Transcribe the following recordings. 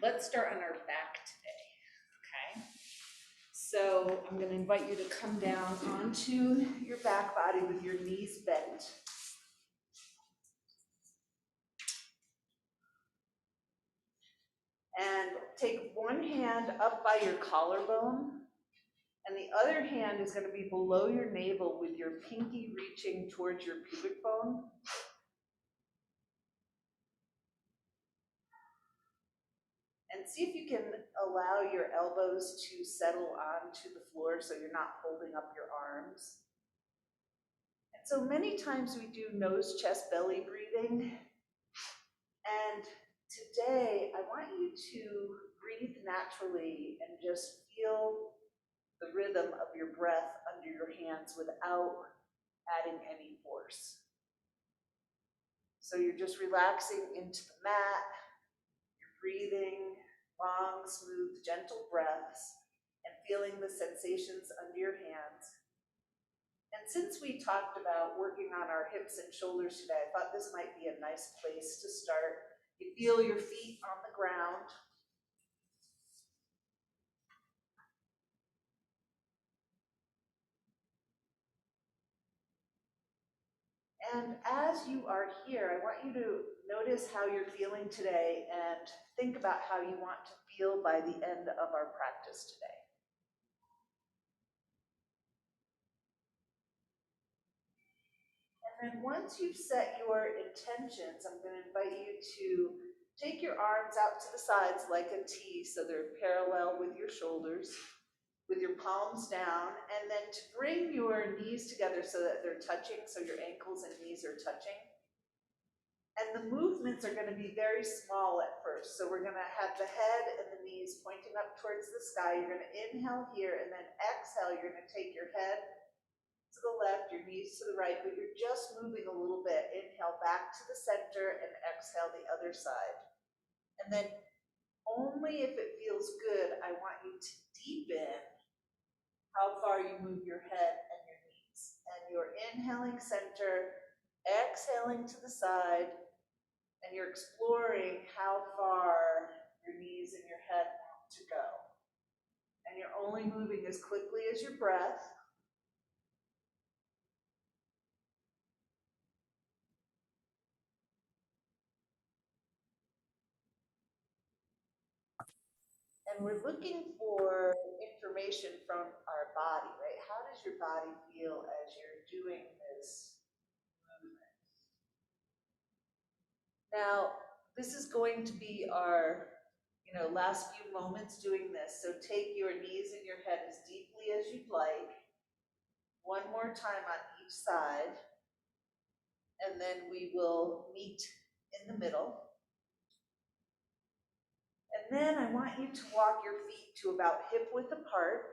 let's start on our back today, okay? So I'm going to invite you to come down onto your back body with your knees bent. And take one hand up by your collarbone, and the other hand is going to be below your navel with your pinky reaching towards your pubic bone. And see if you can allow your elbows to settle onto the floor so you're not holding up your arms. And so many times we do nose, chest, belly breathing. And today I want you to breathe naturally and just feel the rhythm of your breath under your hands without adding any force. So you're just relaxing into the mat, you're breathing long, smooth, gentle breaths, and feeling the sensations under your hands. And since we talked about working on our hips and shoulders today, I thought this might be a nice place to start. You feel your feet on the ground. And as you are here, I want you to notice how you're feeling today and think about how you want to feel by the end of our practice today. And then once you've set your intentions, I'm going to invite you to take your arms out to the sides like a T so they're parallel with your shoulders, with your palms down, and then to bring your knees together so that they're touching, so your ankles and knees are touching. And the movements are going to be very small at first. So we're going to have the head and the knees pointing up towards the sky. You're going to inhale here, and then exhale. You're going to take your head to the left, your knees to the right, but you're just moving a little bit. Inhale back to the center and exhale the other side. And then only if it feels good, I want you to deepen how far you move your head and your knees. And you're inhaling center, exhaling to the side, and you're exploring how far your knees and your head want to go. And you're only moving as quickly as your breath. And we're looking for information from our body, right? How does your body feel as you're doing this movement? Now, this is going to be our last few moments doing this. So take your knees and your head as deeply as you'd like. One more time on each side. And then we will meet in the middle. And then I want you to walk your feet to about hip width apart.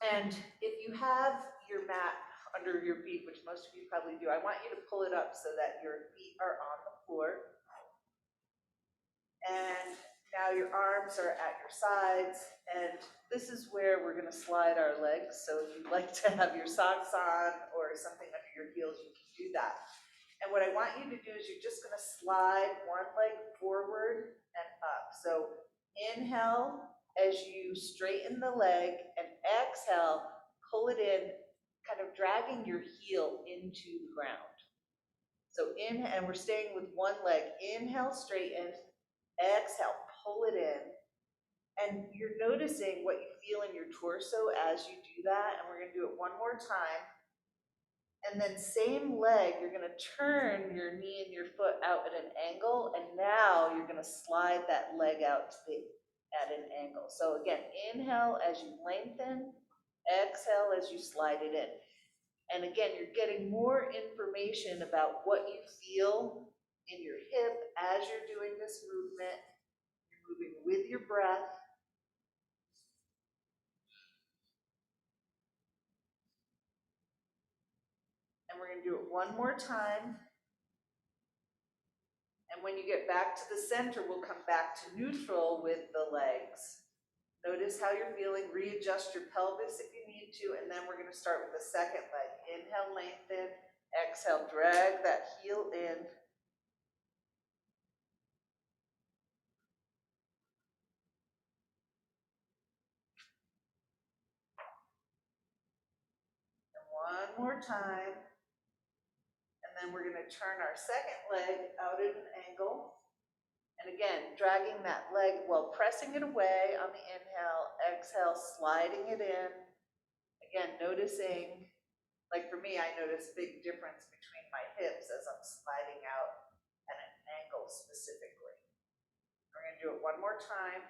And if you have your mat under your feet, which most of you probably do, I want you to pull it up so that your feet are on the floor. And now your arms are at your sides, and this is where we're going to slide our legs. So if you'd like to have your socks on or something under your heels, you can do that. And what I want you to do is you're just going to slide one leg forward and up. So inhale as you straighten the leg, and exhale, pull it in, kind of dragging your heel into the ground. So inhale, and we're staying with one leg. Inhale, straighten. Exhale, pull it in. And you're noticing what you feel in your torso as you do that. And we're going to do it one more time. And then same leg, you're going to turn your knee and your foot out at an angle. And now you're going to slide that leg out at an angle. So again, inhale as you lengthen. Exhale as you slide it in. And again, you're getting more information about what you feel in your hip as you're doing this movement. You're moving with your breath. And we're going to do it one more time. And when you get back to the center, we'll come back to neutral with the legs. Notice how you're feeling. Readjust your pelvis if you need to. And then we're going to start with the second leg. Inhale, lengthen. Exhale, drag that heel in. more time. And then we're gonna turn our second leg out at an angle. And again, dragging that leg while pressing it away on the inhale, exhale, sliding it in. Again, noticing, like for me, I notice a big difference between my hips as I'm sliding out at an angle specifically. We're gonna do it one more time.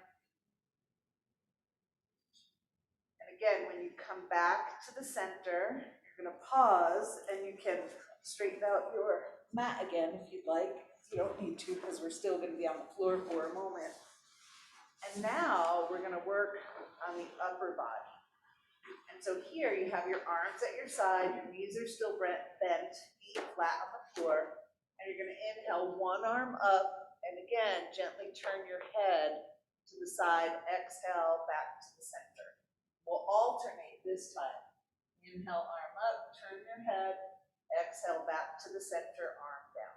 And again, when you come back to the center, you're gonna pause and you can straighten out your mat again if you'd like. You don't need to because we're still gonna be on the floor for a moment. And now we're gonna work on the upper body. And so here you have your arms at your side, your knees are still bent, feet flat on the floor. And you're gonna inhale one arm up, and again, gently turn your head to the side, exhale back to the center. We'll alternate this time. Inhale, arm up, turn your head, exhale back to the center, arm down.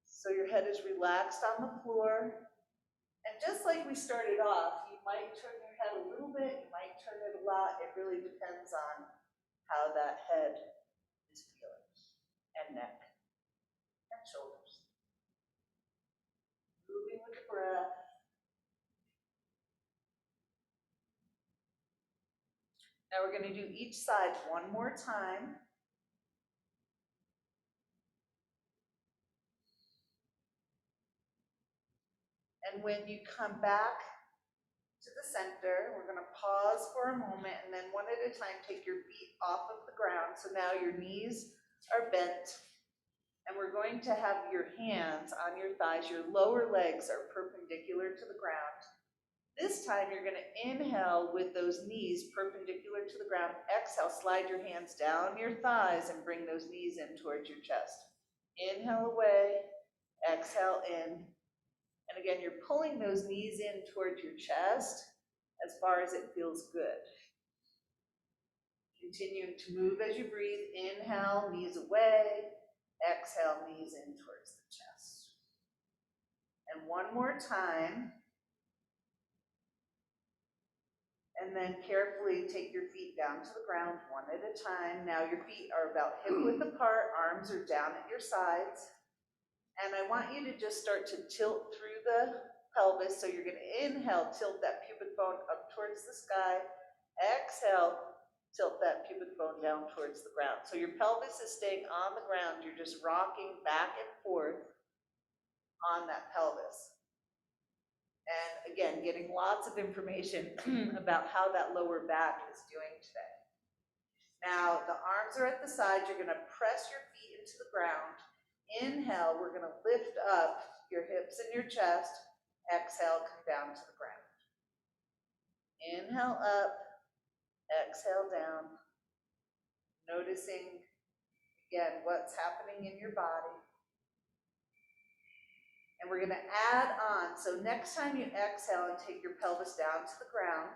So your head is relaxed on the floor. And just like we started off, you might turn your head a little bit, you might turn it a lot. It really depends on how that head is feeling, and neck, and shoulders. Moving with the breath. Now we're going to do each side one more time. And when you come back to the center, we're going to pause for a moment, and then one at a time take your feet off of the ground. So now your knees are bent, and we're going to have your hands on your thighs. Your lower legs are perpendicular to the ground. This time you're going to inhale with those knees perpendicular to the ground. Exhale, slide your hands down your thighs and bring those knees in towards your chest. Inhale away, exhale in. And again, you're pulling those knees in towards your chest as far as it feels good. Continuing to move as you breathe. Inhale, knees away. Exhale, knees in towards the chest. And one more time. And then carefully take your feet down to the ground one at a time. Now your feet are about hip width apart, arms are down at your sides. And I want you to just start to tilt through the pelvis. So you're going to inhale, tilt that pubic bone up towards the sky. Exhale, tilt that pubic bone down towards the ground. So your pelvis is staying on the ground. You're just rocking back and forth on that pelvis. And again, getting lots of information about how that lower back is doing today. Now, the arms are at the side. You're going to press your feet into the ground. Inhale, we're going to lift up your hips and your chest. Exhale, come down to the ground. Inhale up, exhale down. Noticing, again, what's happening in your body. And we're going to add on. So next time you exhale and take your pelvis down to the ground,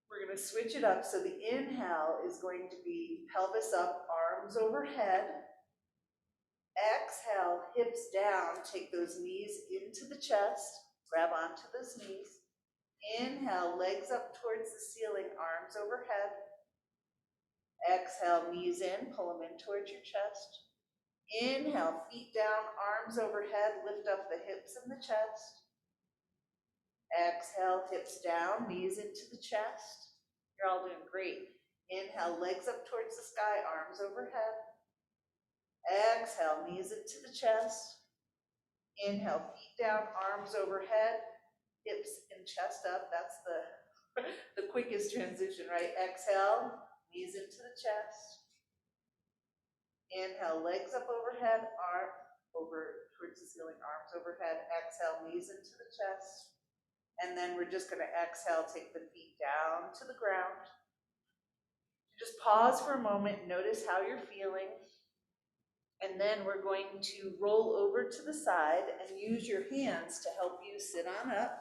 we're going to switch it up. So the inhale is going to be pelvis up, arms overhead. Exhale, hips down, take those knees into the chest, grab onto those knees. Inhale, legs up towards the ceiling, arms overhead. Exhale, knees in, pull them in towards your chest. Inhale, feet down, arms overhead, lift up the hips and the chest. Exhale, hips down, knees into the chest. You're all doing great. Inhale, legs up towards the sky, arms overhead. Exhale, knees into the chest. Inhale, feet down, arms overhead, hips and chest up. That's the quickest transition, right? Exhale, knees into the chest. Inhale, legs up overhead, arm over towards the ceiling, arms overhead. Exhale, knees into the chest. And then we're just going to exhale, take the feet down to the ground. Just pause for a moment, notice how you're feeling. And then we're going to roll over to the side and use your hands to help you sit on up.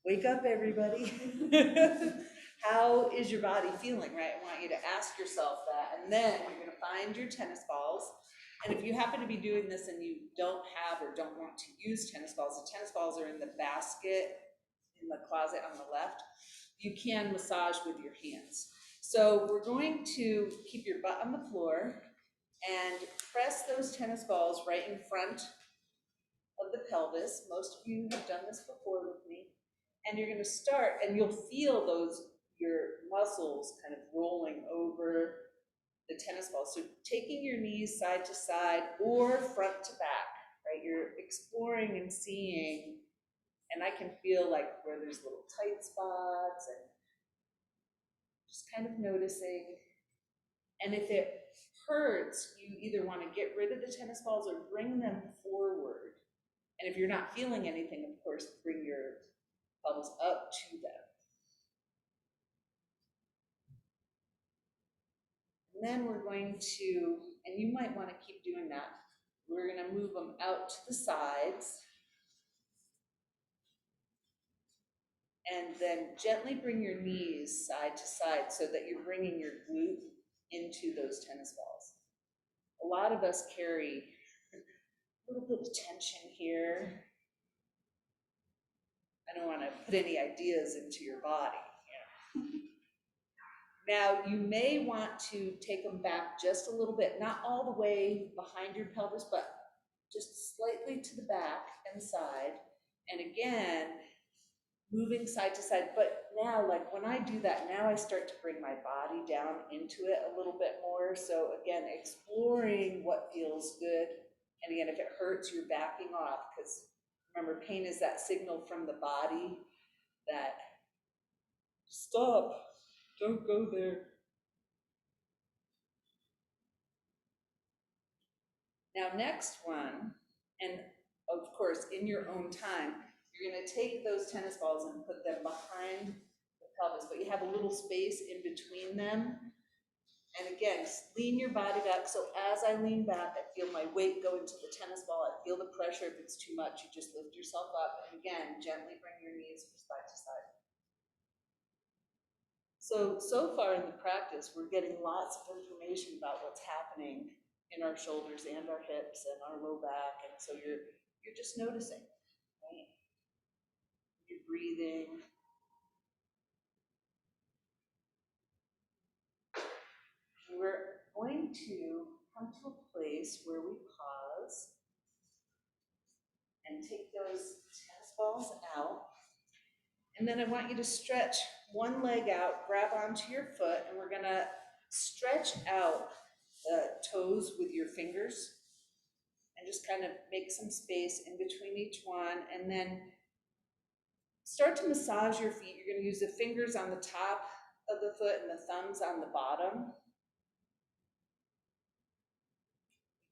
Wake up, everybody. How is your body feeling, right? I want you to ask yourself that. And then you're going to find your tennis balls. And if you happen to be doing this and you don't have or don't want to use tennis balls, the tennis balls are in the basket in the closet on the left, you can massage with your hands. So we're going to keep your butt on the floor and press those tennis balls right in front of the pelvis. Most of you have done this before with me. And you're going to start, and you'll feel your muscles kind of rolling over the tennis ball. So taking your knees side to side or front to back, right? You're exploring and seeing, and I can feel like where there's little tight spots and just kind of noticing. And if it hurts, you either want to get rid of the tennis balls or bring them forward. And if you're not feeling anything, of course, bring your palms up to them. And then we're going to, and you might want to keep doing that, we're going to move them out to the sides. And then gently bring your knees side to side so that you're bringing your glute into those tennis balls. A lot of us carry a little bit of tension here. I don't want to put any ideas into your body. Now, you may want to take them back just a little bit, not all the way behind your pelvis, but just slightly to the back and side. And again, moving side to side. But now, like when I do that, now I start to bring my body down into it a little bit more. So again, exploring what feels good. And again, if it hurts, you're backing off, because remember, pain is that signal from the body that stop, don't go there. Now, next one, and of course, in your own time, you're going to take those tennis balls and put them behind the pelvis, but you have a little space in between them. And again, lean your body back. So as I lean back, I feel my weight go into the tennis ball. I feel the pressure. If it's too much, you just lift yourself up. And again, gently bring your knees side to side. So far in the practice, we're getting lots of information about what's happening in our shoulders and our hips and our low back. And so you're just noticing, right? You're breathing. We're going to come to a place where we pause and take those tennis balls out. And then I want you to stretch one leg out, grab onto your foot, and we're gonna stretch out the toes with your fingers and just kind of make some space in between each one. And then start to massage your feet. You're gonna use the fingers on the top of the foot and the thumbs on the bottom.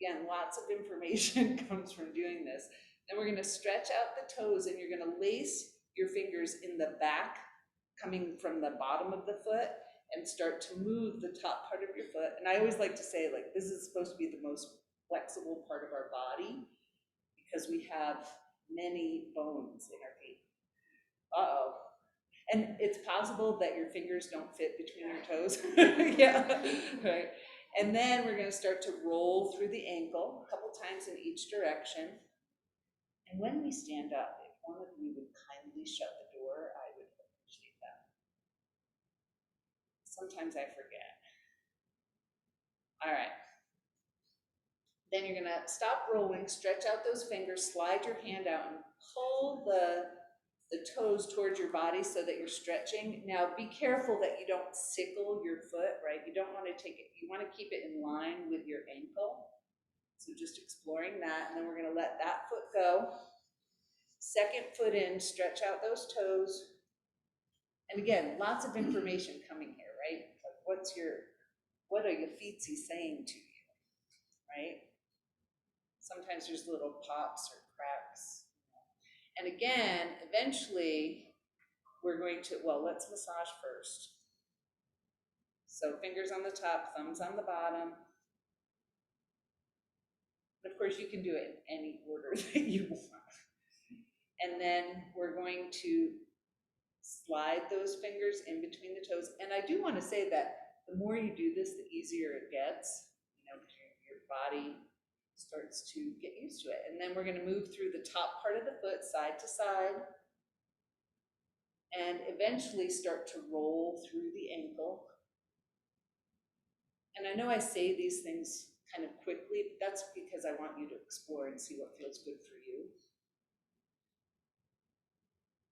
Again, lots of information comes from doing this. Then we're going to stretch out the toes, and you're going to lace your fingers in the back, coming from the bottom of the foot, and start to move the top part of your foot. And I always like to say, like, this is supposed to be the most flexible part of our body because we have many bones in our feet. Uh-oh. And it's possible that your fingers don't fit between your toes. Yeah, right. And then we're going to start to roll through the ankle a couple times in each direction. And when we stand up, if one of you would kindly shut the door, I would appreciate that. Sometimes I forget. All right. Then you're going to stop rolling, stretch out those fingers, slide your hand out, and pull the toes towards your body so that you're stretching. Now, be careful that you don't sickle your foot, right? You don't want to take it, you want to keep it in line with your ankle. So just exploring that, and then we're going to let that foot go. Second foot in, stretch out those toes. And again, lots of information coming here, right? Like what are your feetsies saying to you, right? Sometimes there's little pops or cracks. And again, eventually, we're going to, well, let's massage first. So fingers on the top, thumbs on the bottom. And of course, you can do it in any order that you want. And then we're going to slide those fingers in between the toes. And I do want to say that the more you do this, the easier it gets. You know, your body starts to get used to it. And then we're going to move through the top part of the foot, side to side. and eventually start to roll through the ankle. And I know I say these things kind of quickly, but that's because I want you to explore and see what feels good for you.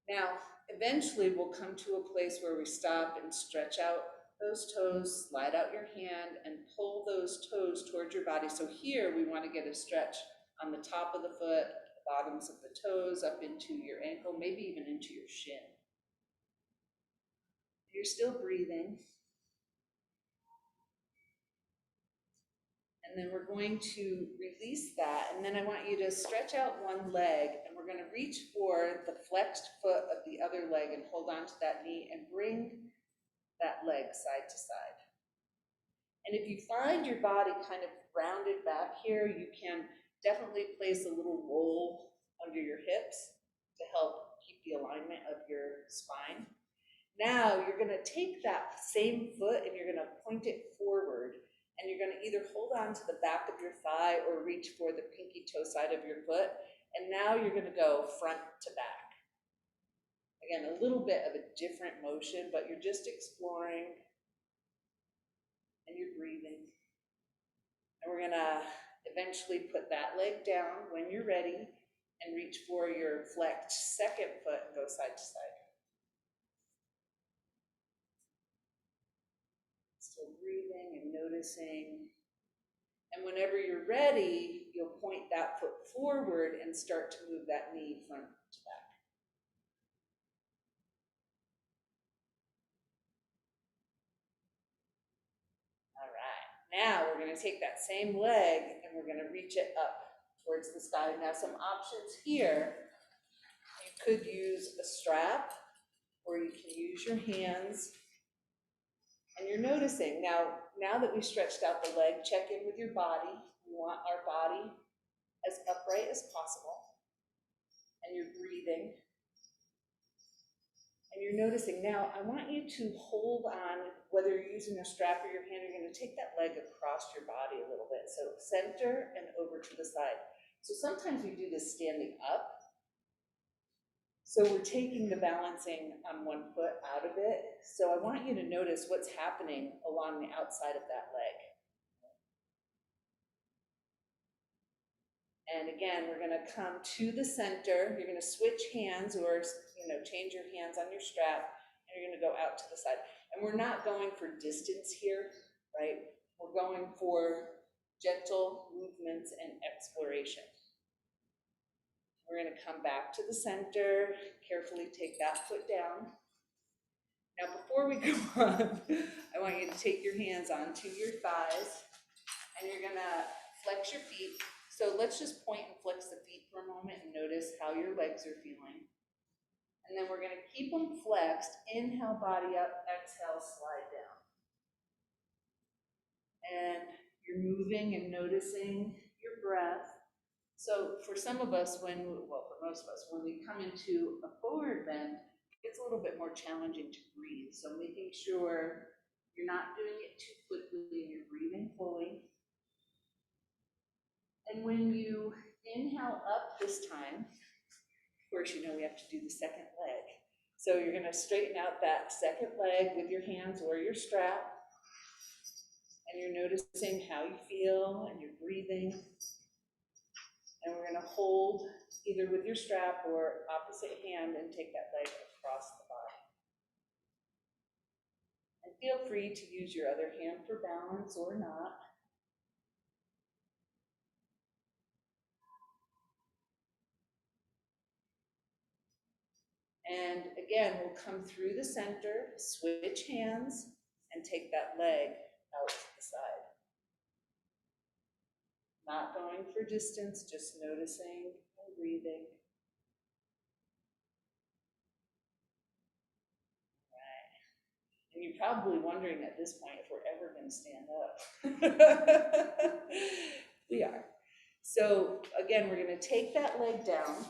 Now, eventually we'll come to a place where we stop and stretch out those toes, slide out your hand, and pull those toes towards your body. So here we want to get a stretch on the top of the foot, the bottoms of the toes, up into your ankle, maybe even into your shin. You're still breathing. And then we're going to release that, and then I want you to stretch out one leg, and we're going to reach for the flexed foot of the other leg and hold on to that knee and bring that leg side to side. And if you find your body kind of rounded back here, you can definitely place a little roll under your hips to help keep the alignment of your spine. Now you're going to take that same foot and you're going to point it forward, and you're going to either hold on to the back of your thigh or reach for the pinky toe side of your foot. And now you're going to go front to back. Again, a little bit of a different motion, but you're just exploring and you're breathing. And we're going to eventually put that leg down when you're ready and reach for your flexed second foot and go side to side. Still breathing and noticing. And whenever you're ready, you'll point that foot forward and start to move that knee front to back. All right, now we're going to take that same leg and we're going to reach it up towards the sky. Now some options here. You could use a strap, or you can use your hands. And you're noticing, now that we stretched out the leg, check in with your body. We want our body as upright as possible. And you're breathing. And you're noticing, now I want you to hold on, whether you're using a strap or your hand, you're going to take that leg across your body a little bit. So center and over to the side. So sometimes we do this standing up. So we're taking the balancing on one foot out of it. So I want you to notice what's happening along the outside of that leg. And again, we're going to come to the center. You're going to switch hands, or change your hands on your strap, and you're going to go out to the side. And we're not going for distance here, right? We're going for gentle movements and exploration. We're going to come back to the center, carefully take that foot down. Now before we go on, I want you to take your hands onto your thighs, and you're going to flex your feet. So let's just point and flex the feet for a moment and notice how your legs are feeling. And then we're going to keep them flexed. Inhale, body up, exhale, slide down. And you're moving and noticing your breath. So for some of us, for most of us, when we come into a forward bend, it's a little bit more challenging to breathe. So making sure you're not doing it too quickly and you're breathing fully. And when you inhale up this time, of course, we have to do the second leg. So you're going to straighten out that second leg with your hands or your strap. And you're noticing how you feel and you're breathing. And we're going to hold either with your strap or opposite hand and take that leg across the body. And feel free to use your other hand for balance or not. And again, we'll come through the center, switch hands, and take that leg out to the side. Not going for distance, just noticing and breathing. Right. And you're probably wondering at this point if we're ever going to stand up. We are. So again, we're going to take that leg down.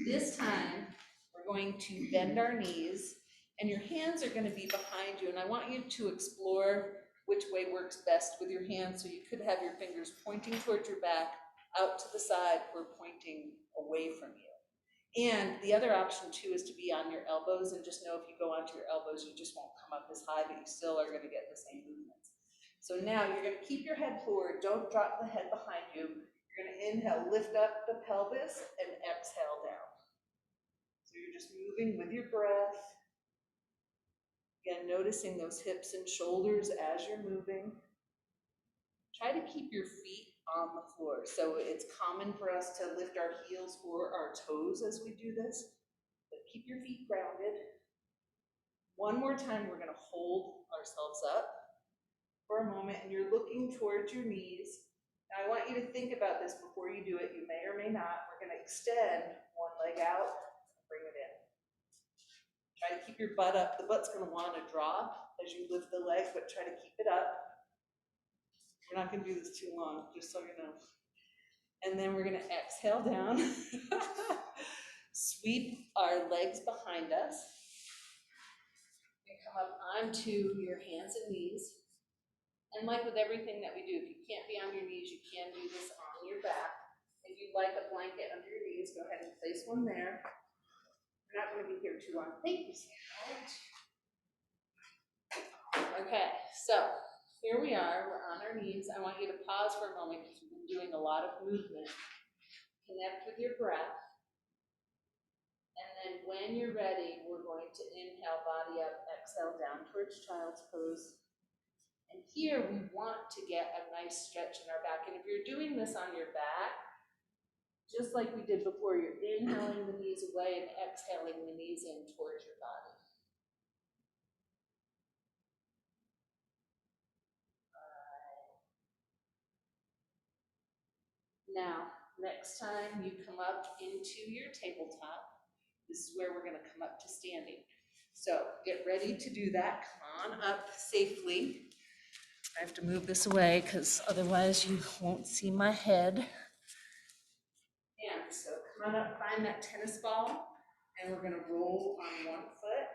This time, we're going to bend our knees, and your hands are going to be behind you. And I want you to explore which way works best with your hands. So you could have your fingers pointing towards your back, out to the side, or pointing away from you. And the other option too is to be on your elbows, and just know if you go onto your elbows, you just won't come up as high, but you still are gonna get the same movements. So now you're gonna keep your head forward, don't drop the head behind you. You're gonna inhale, lift up the pelvis, and exhale down. So you're just moving with your breath. Again, noticing those hips and shoulders as you're moving. Try to keep your feet on the floor. So it's common for us to lift our heels or our toes as we do this, but keep your feet grounded. One more time, we're gonna hold ourselves up for a moment, and you're looking towards your knees. Now I want you to think about this before you do it. You may or may not. We're gonna extend one leg out, bring it in. Try to keep your butt up. The butt's gonna wanna drop as you lift the leg, but try to keep it up. We're not gonna do this too long, just so you know. And then we're gonna exhale down. Sweep our legs behind us. And come up onto your hands and knees. And like with everything that we do, if you can't be on your knees, you can do this on your back. If you'd like a blanket under your knees, go ahead and place one there. We're not gonna be here too long. Thank you, Sarah. Okay, so here we are, we're on our knees. I want you to pause for a moment because we've been doing a lot of movement. Connect with your breath. And then when you're ready, we're going to inhale, body up, exhale down towards child's pose. And here we want to get a nice stretch in our back. And if you're doing this on your back, just like we did before, you're inhaling the knees away and exhaling the knees in towards your body. Now, next time you come up into your tabletop, this is where we're gonna come up to standing. So get ready to do that. Come on up safely. I have to move this away because otherwise you won't see my head. And so come on up, find that tennis ball, and we're gonna roll on one foot.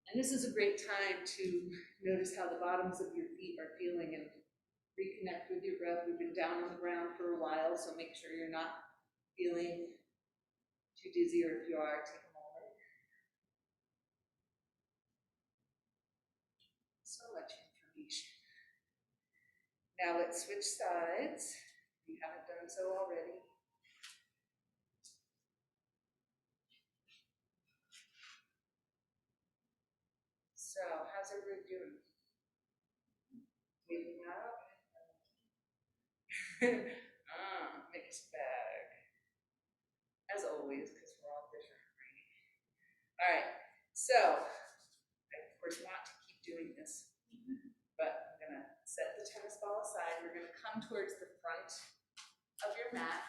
And this is a great time to notice how the bottoms of your feet are feeling and reconnect with your breath. We've been down on the ground for a while, so make sure you're not feeling too dizzy, or if you are, take a moment. So much information. Now let's switch sides. If you haven't done so already. So, how's everybody doing? Waking up? Mixed bag. As always, because we're all different, right? All right, so I of course want to keep doing this, but I'm gonna set the tennis ball aside. We're gonna come towards the front of your mat.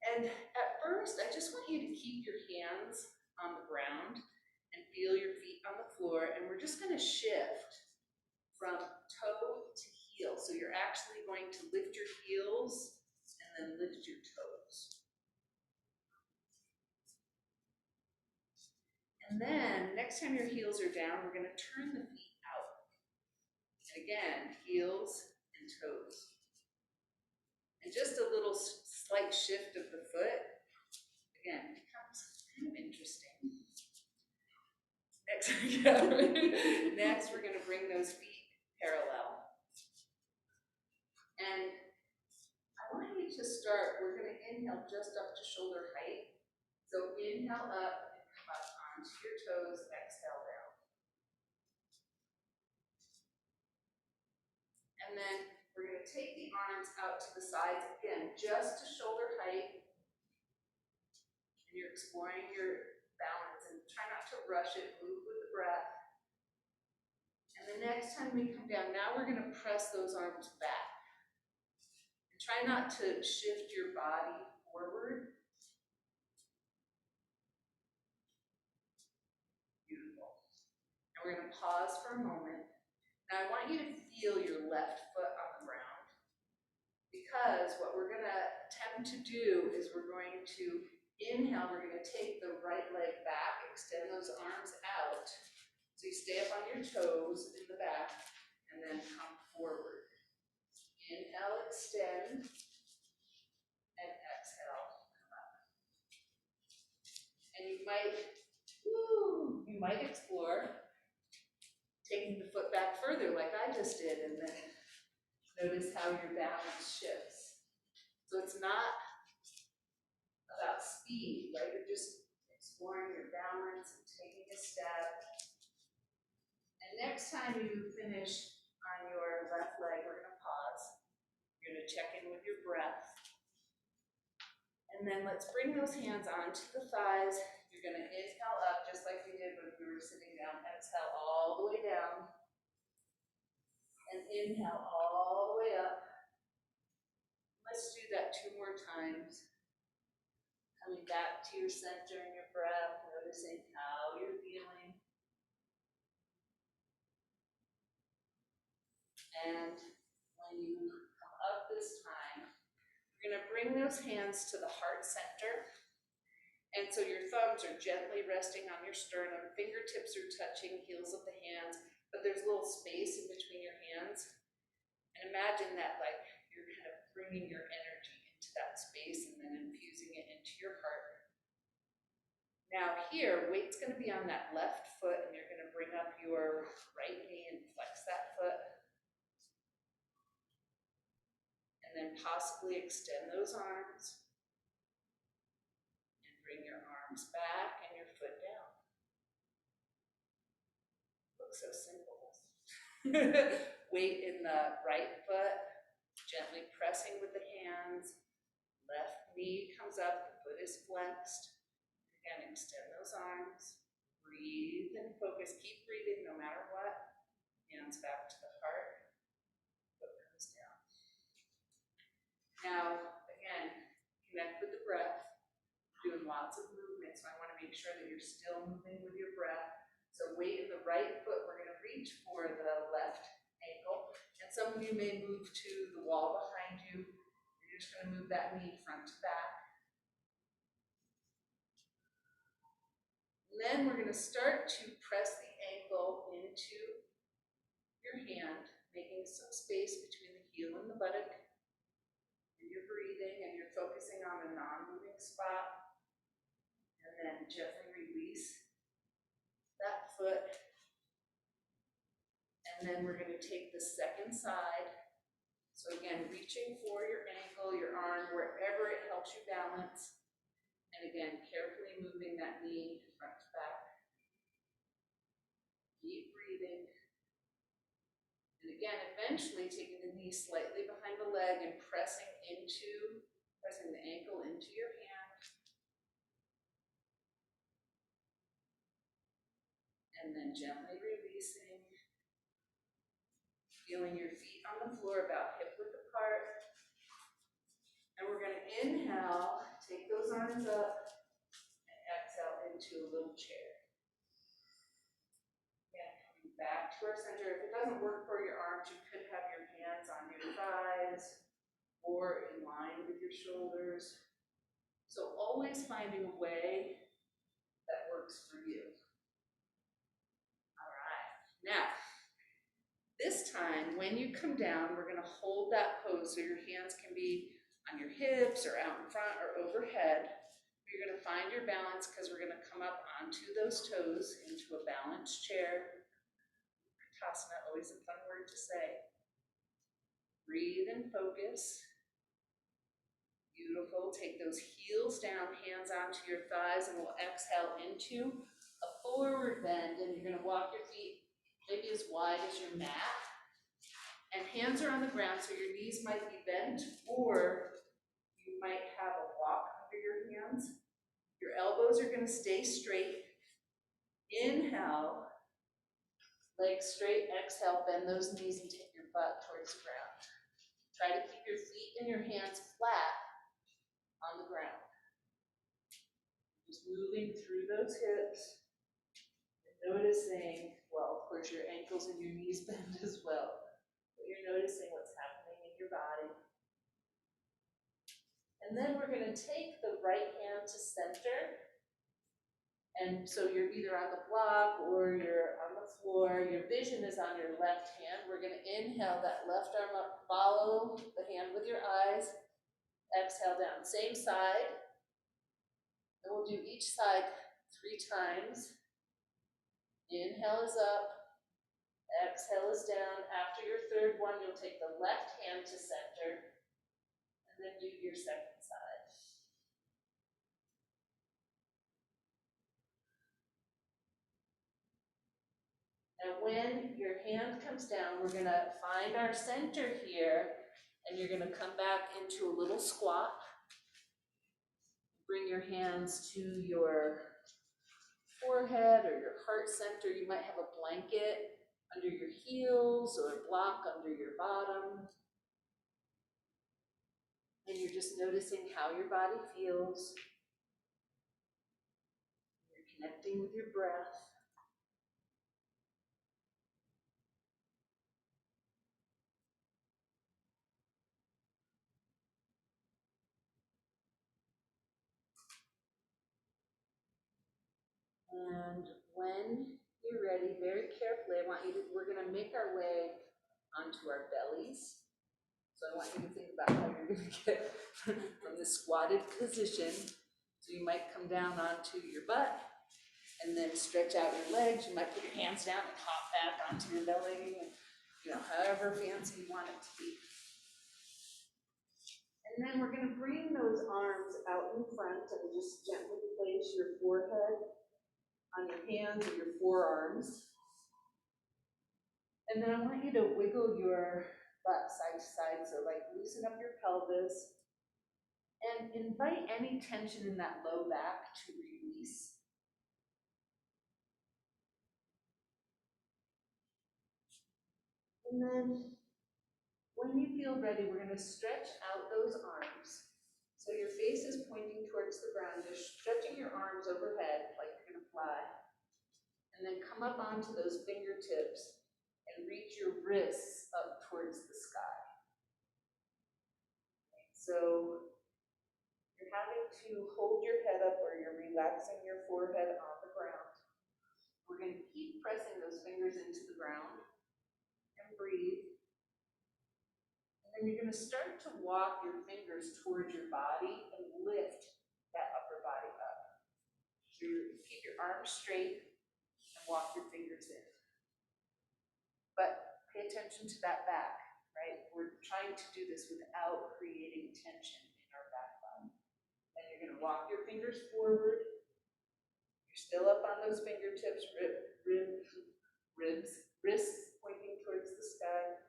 And at first, I just want you to keep your hands on the ground and feel your feet on the floor, and we're just gonna shift from toe to heel. So you're actually going to lift your heels and then lift your toes. And then next time your heels are down, we're gonna turn the feet out. And again, heels and toes. And just a little slight shift of the foot, again, becomes kind of interesting. Next, we're gonna bring those feet parallel. And I want you to start, we're gonna inhale just up to shoulder height. So inhale up and come up onto your toes, exhale down. And then we're gonna take the arms out to the sides, again, just to shoulder height. And you're exploring your balance, and try not to rush it, move with the breath. And the next time we come down, now we're gonna press those arms back. And try not to shift your body forward. Beautiful. And we're gonna pause for a moment. Now I want you to feel your left foot on the ground, because what we're gonna attempt to do is we're going to inhale, we're gonna take the right leg back, extend those arms out. So you stay up on your toes in the back, and then come forward. Inhale, extend. further like I just did, and then notice how your balance shifts. So it's not about speed, right? You're just exploring your balance and taking a step. And next time you finish on your left leg, we're gonna pause. You're gonna check in with your breath. And then let's bring those hands onto the thighs. You're gonna inhale up just like we did when we were sitting down. Exhale all the way down. And inhale all the way up. Let's do that 2 more times. Coming back to your center and your breath, noticing how you're feeling. And when you come up this time, you're gonna bring those hands to the heart center. And so your thumbs are gently resting on your sternum, fingertips are touching heels of the hands, but there's a little space in between your hands. And imagine that like you're kind of bringing your energy into that space and then infusing it into your heart. Now here, weight's gonna be on that left foot, and you're gonna bring up your right knee and flex that foot. And then possibly extend those arms. And bring your arms back and your foot down. Looks so simple. Weight in the right foot, gently pressing with the hands. Left knee comes up, the foot is flexed. Again, extend those arms. Breathe and focus. Keep breathing no matter what. Hands back to the heart. Foot comes down. Now, again, connect with the breath. You're doing lots of movement, so I want to make sure that you're still moving with your breath. So weight in the right foot, we're going to reach for the left ankle. And some of you may move to the wall behind you. You're just going to move that knee front to back. And then we're going to start to press the ankle into your hand, making some space between the heel and the buttock. And you're breathing and you're focusing on a non-moving spot. And then gently release that foot. And then we're going to take the second side. So again, reaching for your ankle, your arm, wherever it helps you balance. And again, carefully moving that knee front to back. Keep breathing. And again, eventually taking the knee slightly behind the leg and pressing the ankle into your hand. And then gently releasing. Feeling your feet on the floor about hip-width apart. And we're going to inhale, take those arms up, and exhale into a little chair. Again, coming back to our center. If it doesn't work for your arms, you could have your hands on your thighs or in line with your shoulders. So always finding a way that works for you. All right. Now, this time, when you come down, we're going to hold that pose so your hands can be on your hips or out in front or overhead. You're going to find your balance because we're going to come up onto those toes into a balanced chair. Tasana, always a fun word to say. Breathe and focus. Beautiful. Take those heels down, hands onto your thighs, and we'll exhale into a forward bend. And you're going to walk your feet maybe as wide as your mat. And hands are on the ground, so your knees might be bent, or you might have a block under your hands. Your elbows are going to stay straight. Inhale, legs straight. Exhale, bend those knees and take your butt towards the ground. Try to keep your feet and your hands flat on the ground. Just moving through those hips. Noticing, well, of course, your ankles and your knees bend as well. But you're noticing what's happening in your body. And then we're going to take the right hand to center. And so you're either on the block or you're on the floor. Your vision is on your left hand. We're going to inhale that left arm up, follow the hand with your eyes. Exhale down, same side. And we'll do each side 3 times. Inhale is up, Exhale is down. After your third one, you'll take the left hand to center and then do your second side. Now when your hand comes down, we're gonna find our center here, and you're gonna come back into a little squat. Bring your hands to your forehead or your heart center. You might have a blanket under your heels or a block under your bottom. And you're just noticing how your body feels. You're connecting with your breath. And when you're ready, very carefully, we're gonna make our way onto our bellies. So I want you to think about how you're gonna get from the squatted position. So you might come down onto your butt and then stretch out your legs. You might put your hands down and hop back onto your belly, and, however fancy you want it to be. And then we're gonna bring those arms out in front and just gently place your forehead on your hands or your forearms. And then I want you to wiggle your butt side to side, so like loosen up your pelvis and invite any tension in that low back to release. And then when you feel ready, we're going to stretch out those arms. So your face is pointing towards the ground, just stretching your arms overhead like you're going to fly. And then come up onto those fingertips and reach your wrists up towards the sky. So you're having to hold your head up, or you're relaxing your forehead on the ground. We're going to keep pressing those fingers into the ground and breathe. And then you're going to start to walk your fingers towards your body and lift that upper body up. So you keep your arms straight and walk your fingers in. But pay attention to that back, right? We're trying to do this without creating tension in our back body. And you're going to walk your fingers forward. You're still up on those fingertips, wrists pointing towards the sky.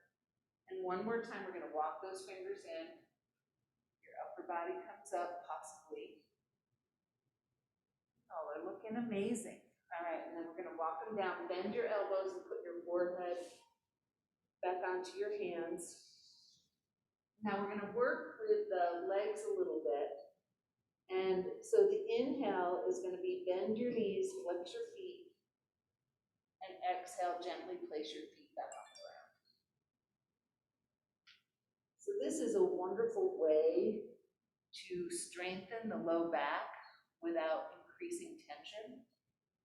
And one more time, we're going to walk those fingers in. Your upper body comes up, possibly. Oh, they're looking amazing. All right, and then we're going to walk them down. Bend your elbows and put your forehead back onto your hands. Now we're going to work with the legs a little bit. And so the inhale is going to be bend your knees, flex your feet, and exhale, gently place your feet back on the ground. So this is a wonderful way to strengthen the low back without increasing tension.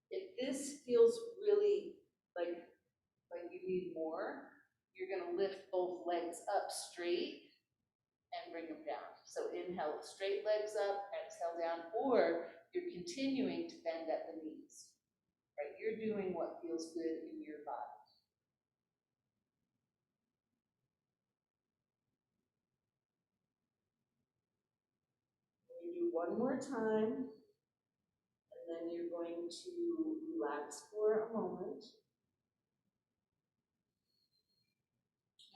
If this feels really like you need more, you're going to lift both legs up straight and bring them down. So inhale, straight legs up, exhale down, or you're continuing to bend at the knees, right? You're doing what feels good in your body. You do one more time, and then you're going to relax for a moment.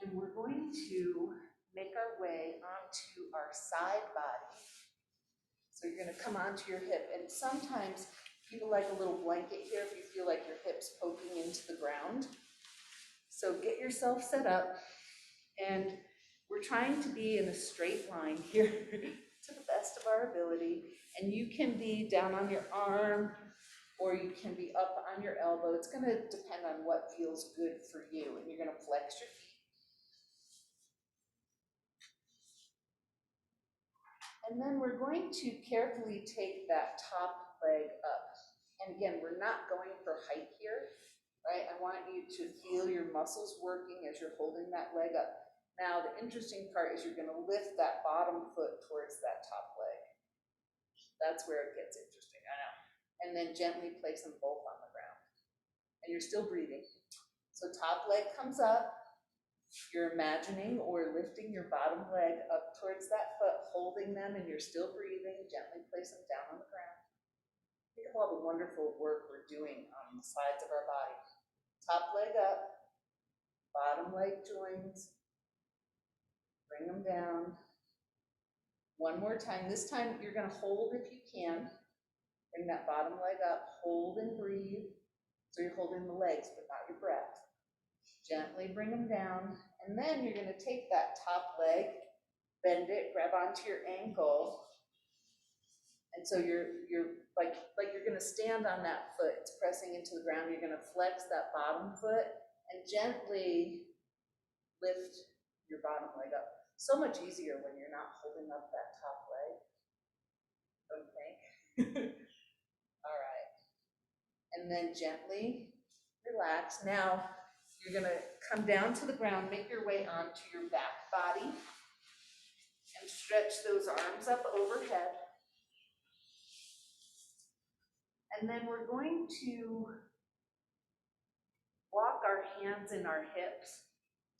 And we're going to make our way onto our side body. So you're going to come onto your hip, and sometimes people like a little blanket here if you feel like your hip's poking into the ground. So get yourself set up, and we're trying to be in a straight line here to the best of our ability. And you can be down on your arm, or you can be up on your elbow. It's going to depend on what feels good for you. And you're going to flex your feet. And then we're going to carefully take that top leg up. And again, we're not going for height here, right? I want you to feel your muscles working as you're holding that leg up. Now, the interesting part is you're going to lift that bottom foot towards that top leg. That's where it gets interesting, I know. And then gently place them both on the ground. And you're still breathing. So top leg comes up. You're imagining or lifting your bottom leg up towards that foot, holding them, and you're still breathing. Gently place them down on the ground. Think of all the wonderful work we're doing on the sides of our body. Top leg up, bottom leg joins. Bring them down. One more time. This time you're going to hold if you can. Bring that bottom leg up, hold and breathe. So you're holding the legs, but not your breath. Gently bring them down, and then you're going to take that top leg, bend it, grab onto your ankle, and so you're like you're going to stand on that foot. It's pressing into the ground. You're going to flex that bottom foot and gently lift your bottom leg up. So much easier when you're not holding up that top leg, don't you think? All right, and then gently relax. Now you're going to come down to the ground, make your way onto your back body, and stretch those arms up overhead. And then we're going to walk our hands in our hips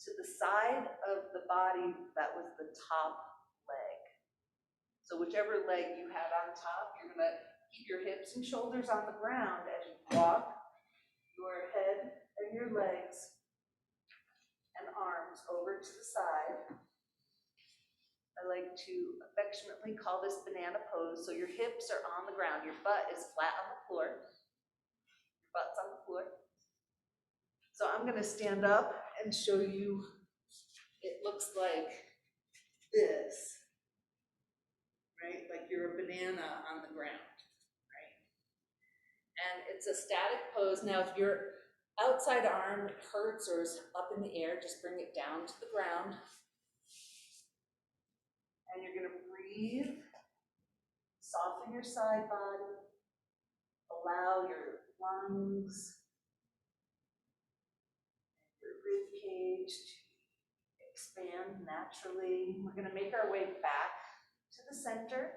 to the side of the body that was the top leg. So whichever leg you had on top, you're going to keep your hips and shoulders on the ground as you walk your head and your legs and arms over to the side. I like to affectionately call this banana pose. So your hips are on the ground, your butt is flat on the floor, your butt's on the floor. So I'm going to stand up and show you. It looks like this, right? Like you're a banana on the ground, right? And it's a static pose. Now, if your outside arm hurts or is up in the air, just bring it down to the ground. And you're going to breathe, soften your side body, allow your lungs and your rib cage to expand naturally. We're going to make our way back to the center.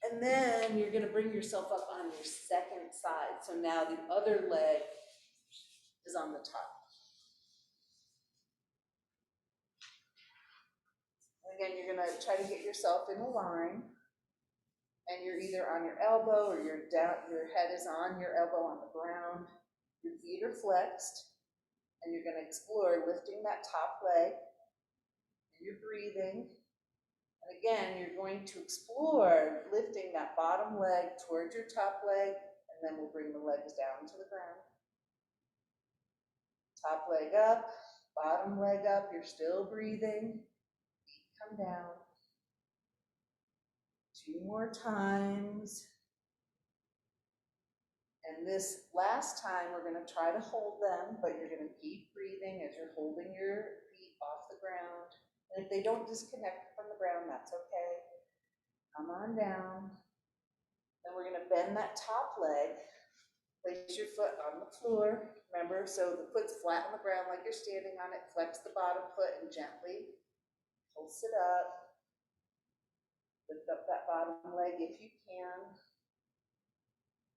And then you're going to bring yourself up on your second side. So now the other leg is on the top. Again, you're going to try to get yourself in a line, and you're either on your elbow or you're down, your head is on your elbow on the ground, your feet are flexed, and you're going to explore lifting that top leg, and you're breathing. And again, you're going to explore lifting that bottom leg towards your top leg, and then we'll bring the legs down to the ground. Top leg up, bottom leg up, you're still breathing. Come down. 2 more times. And this last time, we're going to try to hold them, but you're going to keep breathing as you're holding your feet off the ground. And if they don't disconnect from the ground, that's okay. Come on down. Then we're going to bend that top leg. Place your foot on the floor. Remember, so the foot's flat on the ground like you're standing on it. Flex the bottom foot and gently pulse it up. Lift up that bottom leg if you can.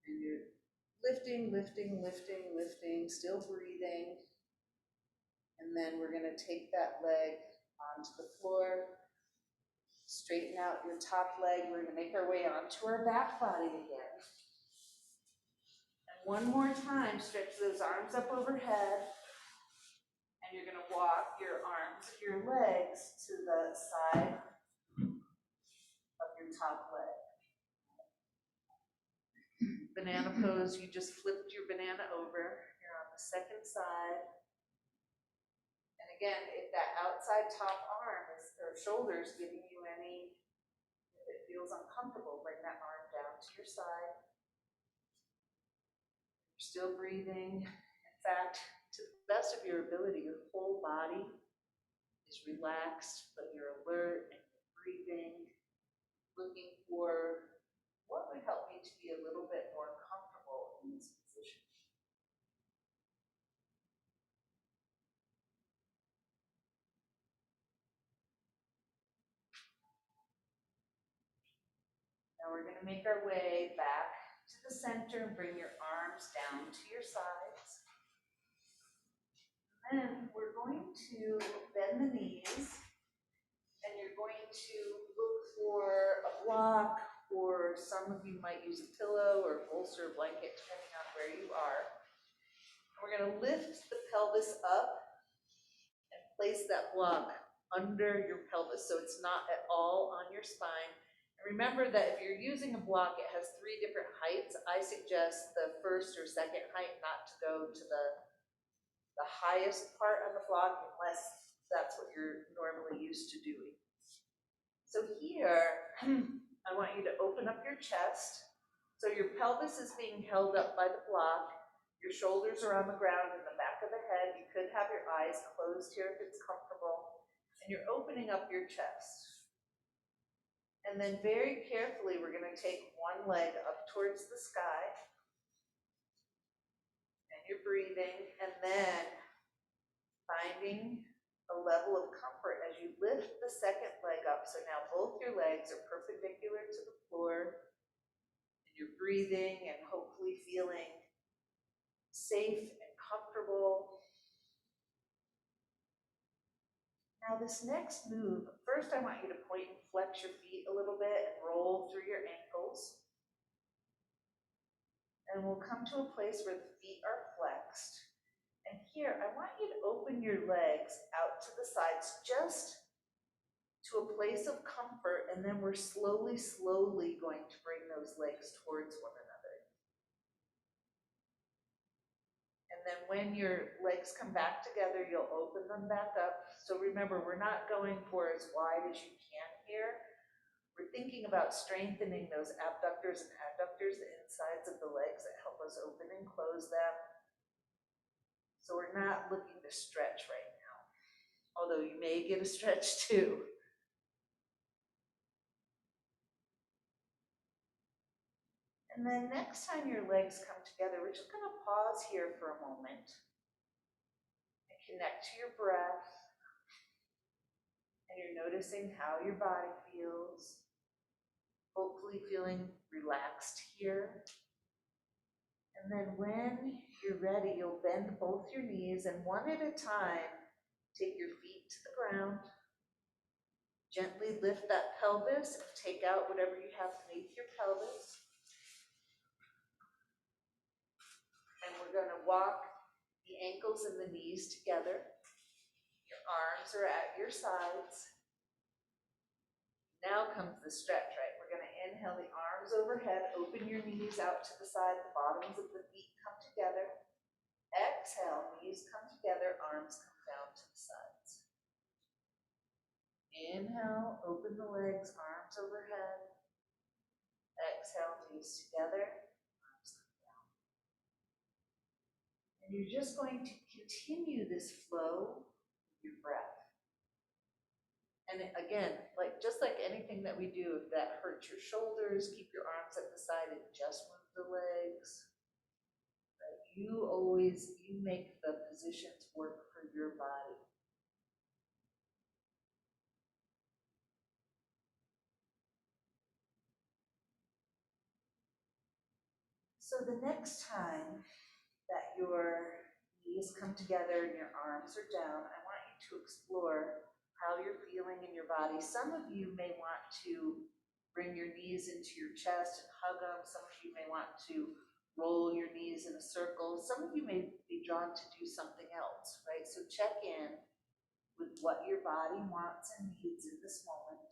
And you're lifting, lifting, lifting, lifting, still breathing. And then we're going to take that leg onto the floor. Straighten out your top leg. We're going to make our way onto our back body again. And one more time, stretch those arms up overhead. And you're going to walk your arms, your legs to the side of your top leg. Banana pose, you just flipped your banana over. You're on the second side. And again, if that outside top arm or shoulder is giving you if it feels uncomfortable, bring that arm down to your side. You're still breathing. In fact, to the best of your ability, your whole body is relaxed, but you're alert and you're breathing, looking for what would help me to be a little bit more comfortable in this position. Now we're going to make our way back to the center and bring your arms down to your sides. Then we're going to bend the knees, and you're going to look for a block, or some of you might use a pillow or bolster or blanket, depending on where you are. We're gonna lift the pelvis up and place that block under your pelvis, so it's not at all on your spine. And remember that if you're using a block, it has 3 different heights. I suggest the first or second height, not to go to the highest part on the block unless that's what you're normally used to doing. So here, I want you to open up your chest. So your pelvis is being held up by the block. Your shoulders are on the ground in the back of the head. You could have your eyes closed here if it's comfortable. And you're opening up your chest. And then very carefully, we're going to take one leg up towards the sky. And you're breathing. And then finding a level of comfort as you lift the second leg up. So now both your legs are perpendicular to the floor. And you're breathing and hopefully feeling safe and comfortable. Now this next move, first I want you to point and flex your feet a little bit and roll through your ankles. And we'll come to a place where the feet are flexed. And here, I want you to open your legs out to the sides just to a place of comfort, and then we're slowly going to bring those legs towards one another. And then when your legs come back together, you'll open them back up. So remember, we're not going for as wide as you can here. We're thinking about strengthening those abductors and adductors, the insides of the legs that help us open and close them. So we're not looking to stretch right now, although you may get a stretch too. And then next time your legs come together, we're just going to pause here for a moment and connect to your breath. And you're noticing how your body feels, hopefully feeling relaxed here. And then when you're ready, you'll bend both your knees, and one at a time, take your feet to the ground. Gently lift that pelvis and take out whatever you have beneath your pelvis. And we're going to walk the ankles and the knees together. Your arms are at your sides. Now comes the stretch, right? We're going to inhale the arms overhead, open your knees out to the side, the bottoms of the feet come together. Exhale, knees come together, arms come down to the sides. Inhale, open the legs, arms overhead. Exhale, knees together, arms come down. And you're just going to continue this flow with your breath. And again, just like anything that we do, if that hurts your shoulders, keep your arms at the side and just move the legs. Right? You make the positions work for your body. So the next time that your knees come together and your arms are down, I want you to explore how you're feeling in your body. Some of you may want to bring your knees into your chest and hug them. Some of you may want to roll your knees in a circle. Some of you may be drawn to do something else, right? So check in with what your body wants and needs in this moment.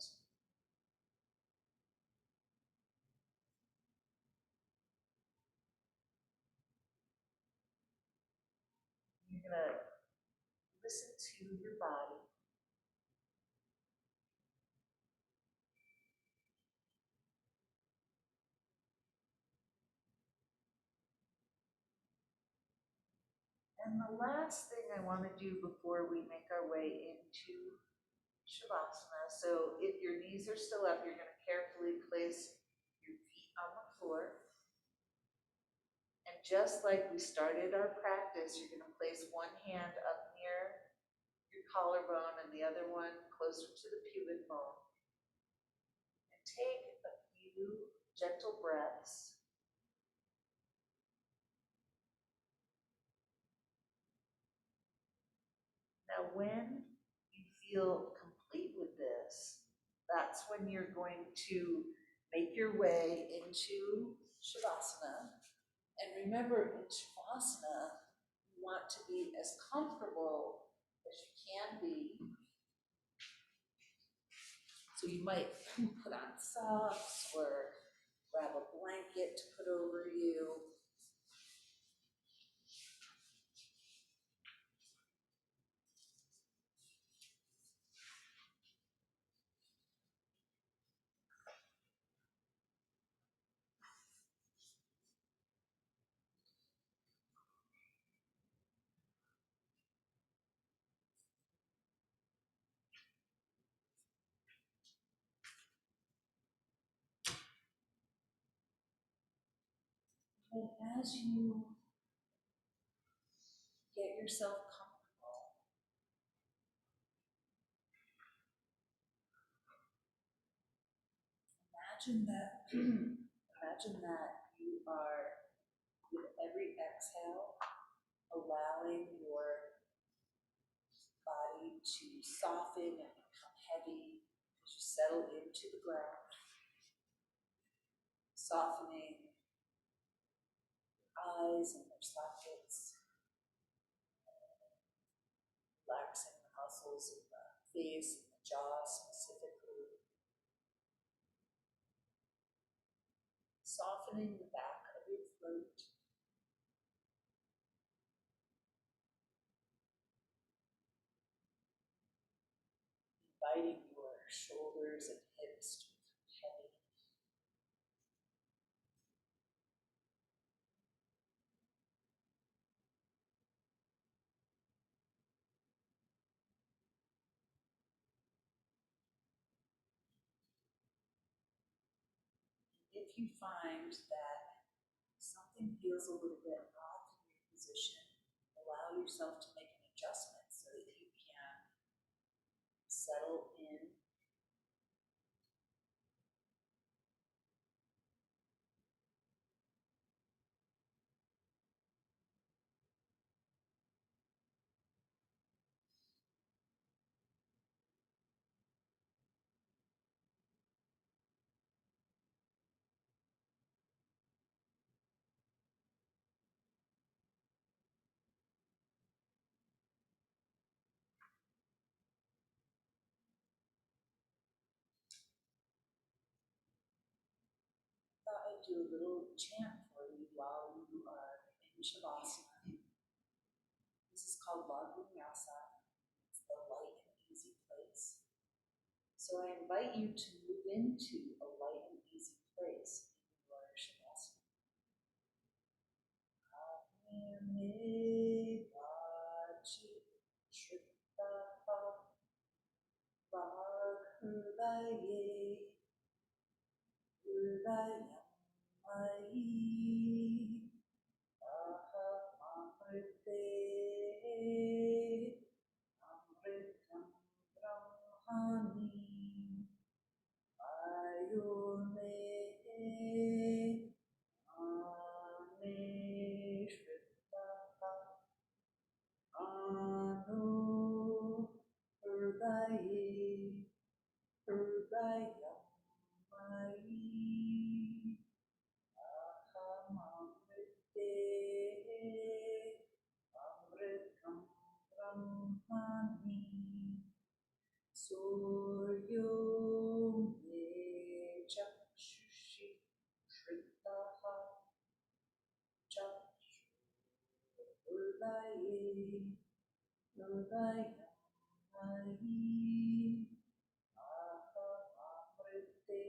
You're going to listen to your body. And the last thing I want to do before we make our way into Shavasana, so if your knees are still up, you're going to carefully place your feet on the floor. And just like we started our practice, you're going to place one hand up near your collarbone and the other one closer to the pubic bone. And take a few gentle breaths. Now, when you feel complete with this, that's when you're going to make your way into Shavasana. And remember, in Shavasana, you want to be as comfortable as you can be. So you might put on socks or grab a blanket to put over you. And as you get yourself comfortable, imagine that you are, with every exhale, allowing your body to soften and become heavy as you settle into the ground, softening your eyes and their sockets, relaxing the muscles of the face and the jaw specifically, softening the back of your throat, inviting your shoulders and hips to become heavy. If you find that something feels a little bit off in your position, allow yourself to make an adjustment so that you can settle in. I thought I'd do a little chant for you while you are in Shavasana. This is called Lagunyasa. It's the light and easy place. So I invite you to move into a light and easy place in your Shavasana. Me vachi shrittaha vahrudaye hridayamayi ahamamrite amritam brahmani ayone ame shrittaha anu hridaye hridayamayi ahamamrite amritam brahmani suryo me chakshushi shrittaha chakshurdaye hridayamayi ahamamrite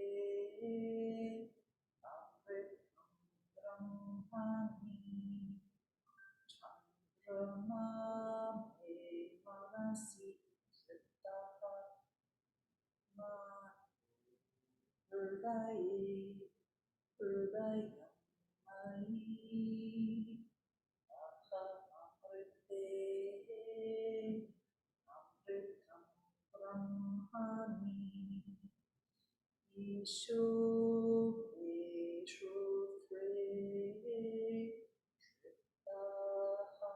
amritam brahmani chandrama me manasi shrittaha ma hridaye hridayamayi ahamamrite amritam brahmani Isho me shrutre shrittaha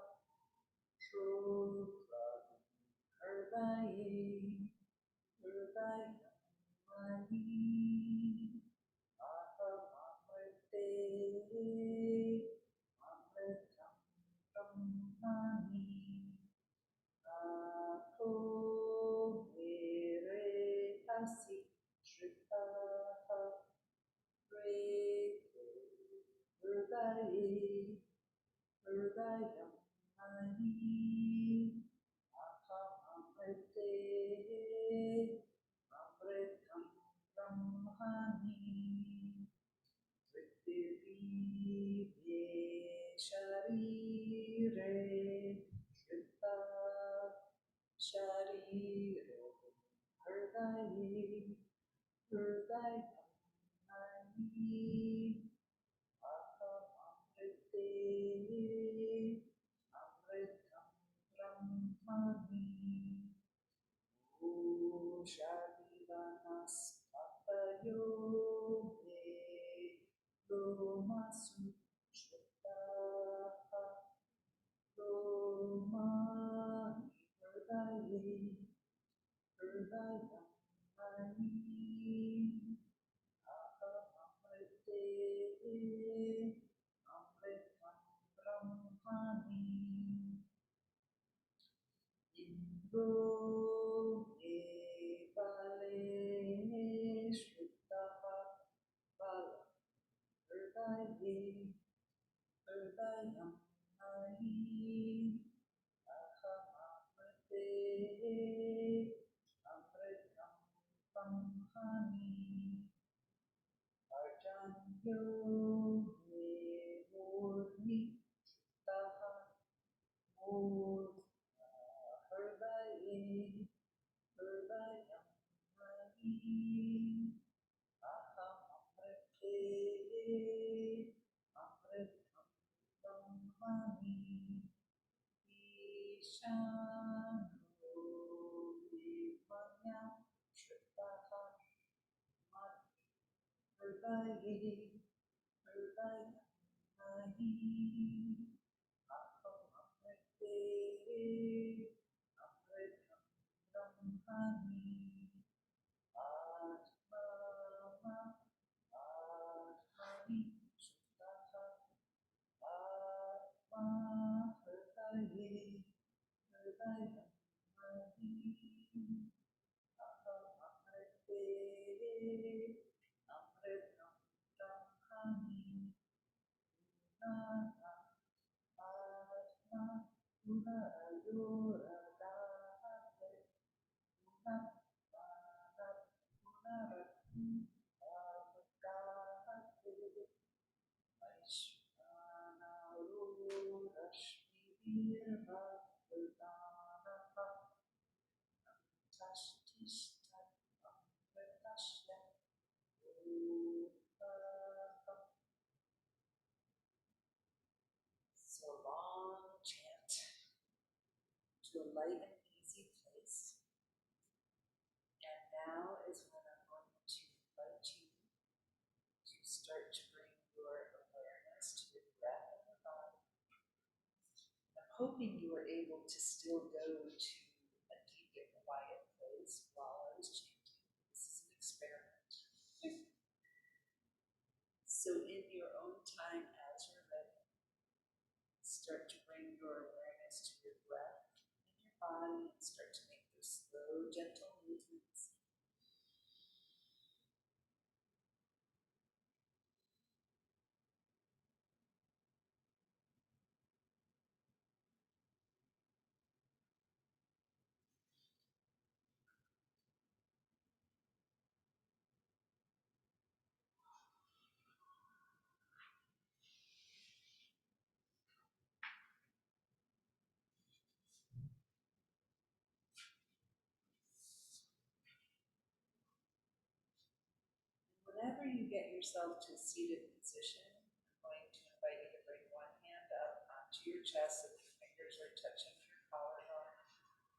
shrutra Hridaye, Hridayamani, Ahamamrite, Amritam Brahmani, Ato Mere Asi Shritaha, Prete Hridaye, Hridayamani, Ahamamrite, Amritam Brahmani, Prithvive Sharire, Shrita Shariro, Hridaye, Hridayamani, Ahamamrite, Amritam Brahmani, Shadivanas Papayo Me Lomasu Shraddha Loma Hridaye, Hridayamani, Ahamamrite, Amritam Brahmani, Indro me Bale Shriddha Bala Hridaye, Hridayamani, Ahamamrite, Amritam Brahmani, Arjanyo me Murmi Shriddha Murtha Hridaye, Hridayamani, Ahamamrite, Amritam Brahmani, Ishano Vimanya Shriddha Hridaye, Hridayamani, Ahamamrite, Amritam Brahmani, Atmana Atmani Shriddha Atma Hridaye, Hridayamani, Ahamamrite, Amritam Brahmani, Nana Atma Punayoradhate, Punapadat Punaratim Avadhate, Vaishvanarurashmirvardhanaha, Tashtishtat Amritasya Upaha. So long chant to a light and easy place. And now is when I'm going to invite you to start to bring your awareness to your breath and your body. I'm hoping you were able to still go to a deep and quiet place while I was chanting. This is an experiment. So in your own time, as you're ready, start to bring your awareness to your breath and your body and start to make those slow, gentle movements. Whenever you get yourself to a seated position, I'm going to invite you to bring one hand up onto your chest so that your fingers are touching your collarbone,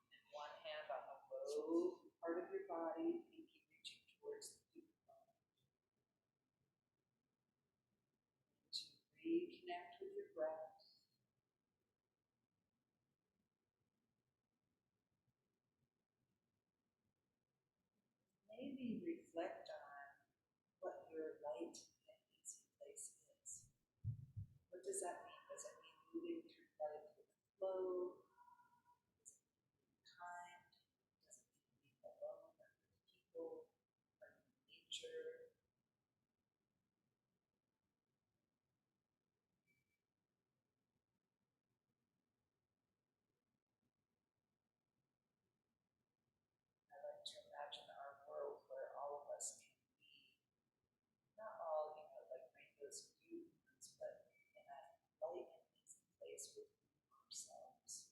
and one hand on the low part of your body, pinky reaching towards the boot bone. To reconnect with your breath. does that mean? Does it mean moving through life with flow? Does it mean kind? Does it mean being alone or with people or nature? I like to imagine our world where all of us can be, not all, like rainbows and unicorns, but in a light and easy place with ourselves.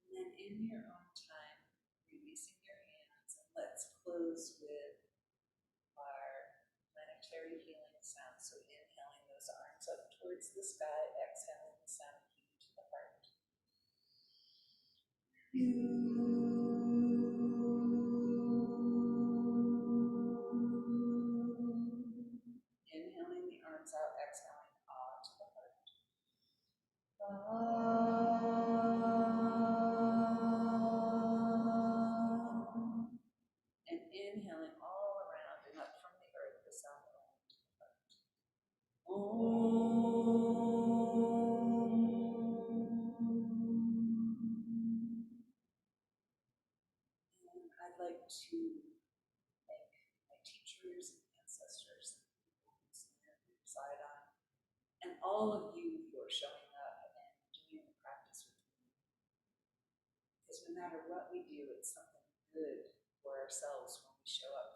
And then in your own time, releasing your hands, and let's close with our planetary healing sound. So inhaling those arms up towards the sky, exhaling the sound of you to the heart. Inhaling the arms out, exhaling ah to the heart. And inhaling all around and up from the earth, the sound of Om to the heart. And I'd like to thank my teachers and ancestors and people whose land we reside on, and all of you who are showing up and doing the practice with me. Because no matter what we do, it's something good for ourselves when we show up